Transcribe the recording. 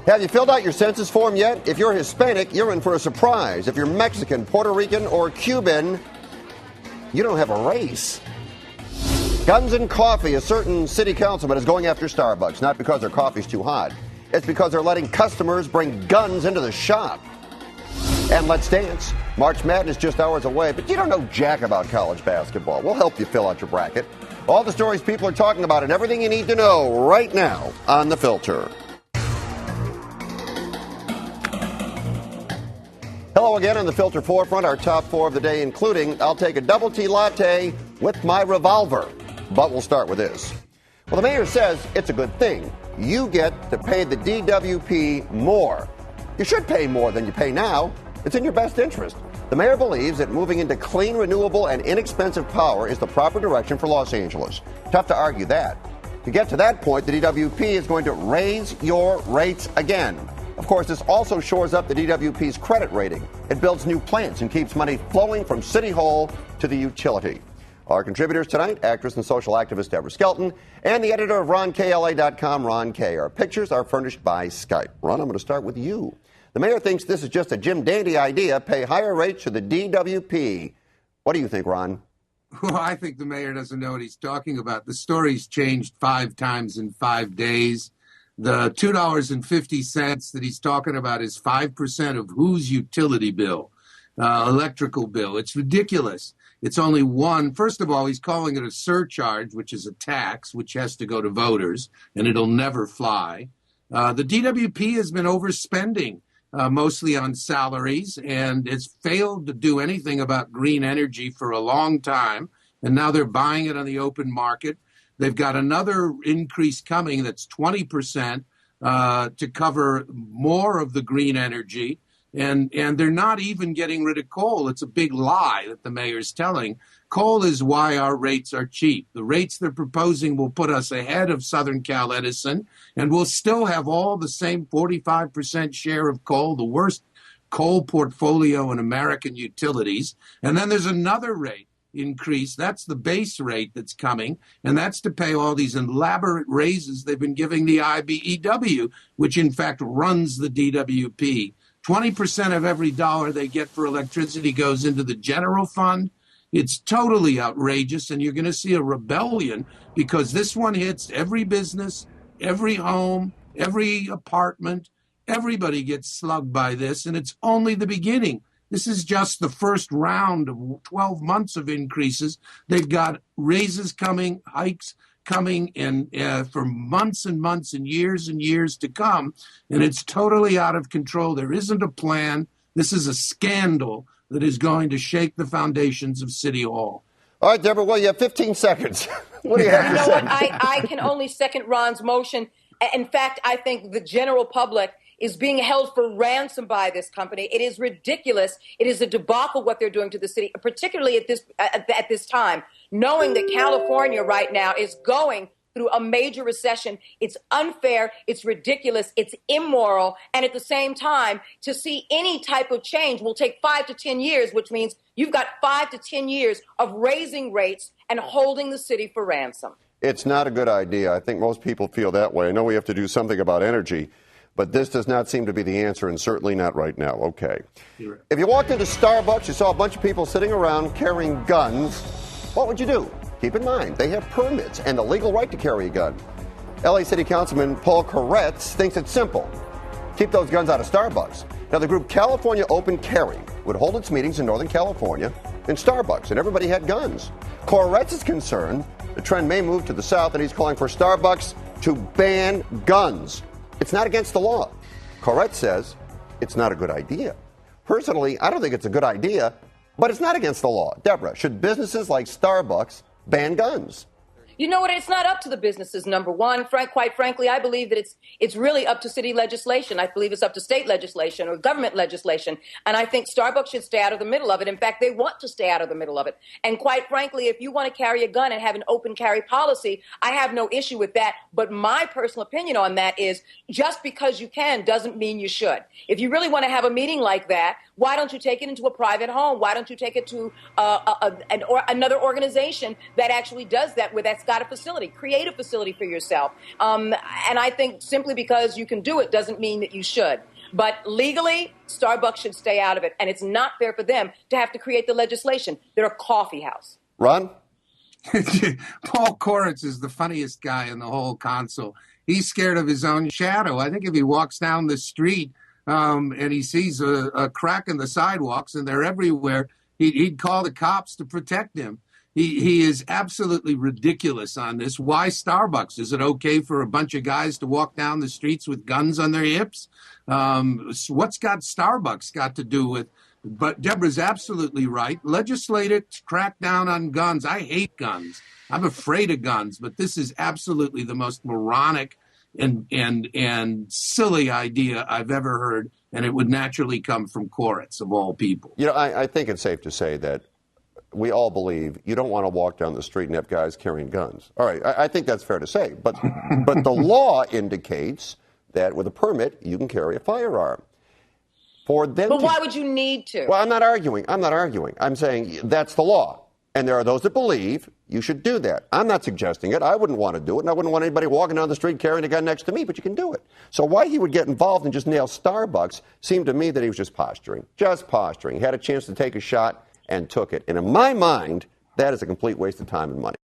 Have you filled out your census form yet? If you're Hispanic, you're in for a surprise. If you're Mexican, Puerto Rican, or Cuban, you don't have a race. Guns and coffee. A certain city councilman is going after Starbucks, not because their coffee's too hot. It's because they're letting customers bring guns into the shop. And let's dance. March Madness just hours away, but you don't know jack about college basketball. We'll help you fill out your bracket. All the stories people are talking about and everything you need to know right now on The Filter. Hello again on The Filter Forefront. Our top four of the day, including I'll take a double tea latte with my revolver. But we'll start with this. Well, the mayor says it's a good thing. You get to pay the DWP more. You should pay more than you pay now. It's in your best interest. The mayor believes that moving into clean, renewable, and inexpensive power is the proper direction for Los Angeles. Tough to argue that. To get to that point, the DWP is going to raise your rates again. Of course, this also shores up the DWP's credit rating. It builds new plants and keeps money flowing from City Hall to the utility. Our contributors tonight, actress and social activist Debra Skelton, and the editor of RonKLA.com, Ron Kaye. Our pictures are furnished by Skype. Ron, I'm going to start with you. The mayor thinks this is just a Jim Dandy idea, pay higher rates to the DWP. What do you think, Ron? Well, I think the mayor doesn't know what he's talking about. The story's changed 5 times in 5 days. The $2.50 that he's talking about is 5% of whose utility bill, electrical bill. It's ridiculous. It's only one. First of all, he's calling it a surcharge, which is a tax, which has to go to voters, and it'll never fly. The DWP has been overspending, mostly on salaries, and it's failed to do anything about green energy for a long time. And now they're buying it on the open market. They've got another increase coming that's 20% to cover more of the green energy. And they're not even getting rid of coal. It's a big lie that the mayor's telling. Coal is why our rates are cheap. The rates they're proposing will put us ahead of Southern Cal Edison, and we'll still have all the same 45% share of coal, the worst coal portfolio in American utilities. And then there's another rate increase. That's the base rate that's coming, and that's to pay all these elaborate raises they've been giving the IBEW, which in fact runs the DWP. 20% of every dollar they get for electricity goes into the general fund. It's totally outrageous, and you're going to see a rebellion because this one hits every business, every home, every apartment. Everybody gets slugged by this, and it's only the beginning. This is just the first round of 12 months of increases. They've got raises coming, hikes coming, and for months and months and years to come, and it's totally out of control. There isn't a plan. This is a scandal that is going to shake the foundations of City Hall. All right, Deborah, well, you have 15 seconds. What do you have to say? What? I can only second Ron's motion. In fact, I think the general public is being held for ransom by this company. It is ridiculous. It is a debacle what they're doing to the city, particularly at this time, knowing that California right now is going through a major recession. It's unfair, it's ridiculous, it's immoral, and at the same time, to see any type of change will take 5 to 10 years, which means you've got 5 to 10 years of raising rates and holding the city for ransom. It's not a good idea. I think most people feel that way. I know we have to do something about energy, but this does not seem to be the answer, and certainly not right now. Okay. If you walked into Starbucks, you saw a bunch of people sitting around carrying guns, what would you do? Keep in mind, they have permits and the legal right to carry a gun. LA City Councilman Paul Koretz thinks it's simple. Keep those guns out of Starbucks. Now, the group California Open Carry would hold its meetings in Northern California in Starbucks, and everybody had guns. Koretz is concerned the trend may move to the south, and he's calling for Starbucks to ban guns. It's not against the law. Koretz says it's not a good idea. Personally, I don't think it's a good idea, but it's not against the law. Deborah, should businesses like Starbucks ban guns? You know what? It's not up to the businesses, number one. Quite frankly, I believe that it's really up to city legislation. I believe it's up to state legislation or government legislation. And I think Starbucks should stay out of the middle of it. In fact, they want to stay out of the middle of it. And quite frankly, if you want to carry a gun and have an open carry policy, I have no issue with that. But my personal opinion on that is just because you can doesn't mean you should. If you really want to have a meeting like that Why don't you take it into a private home? Why don't you take it to another organization that actually does that, that's got a facility? Create a facility for yourself. And I think simply because you can do it doesn't mean that you should. But legally, Starbucks should stay out of it. And it's not fair for them to have to create the legislation. They're a coffee house. Ron? Paul Koretz is the funniest guy in the whole console. He's scared of his own shadow. I think if he walks down the street and he sees a crack in the sidewalks and they're everywhere, he'd call the cops to protect him. He is absolutely ridiculous on this. Why Starbucks? Is it okay for a bunch of guys to walk down the streets with guns on their hips? What's got Starbucks got to do with? But Debra's absolutely right. Legislate it, crack down on guns. I hate guns. I'm afraid of guns, but this is absolutely the most moronic and silly idea I've ever heard, and it would naturally come from Koretz, of all people. You know, I think it's safe to say that we all believe you don't want to walk down the street and have guys carrying guns. All right, I think that's fair to say. But the law indicates that with a permit, you can carry a firearm. But why would you need to? Well, I'm not arguing. I'm saying that's the law. And there are those that believe you should do that. I'm not suggesting it. I wouldn't want to do it, and I wouldn't want anybody walking down the street carrying a gun next to me, but you can do it. So why he would get involved and just nail Starbucks seemed to me that he was just posturing. He had a chance to take a shot and took it. And in my mind, that is a complete waste of time and money.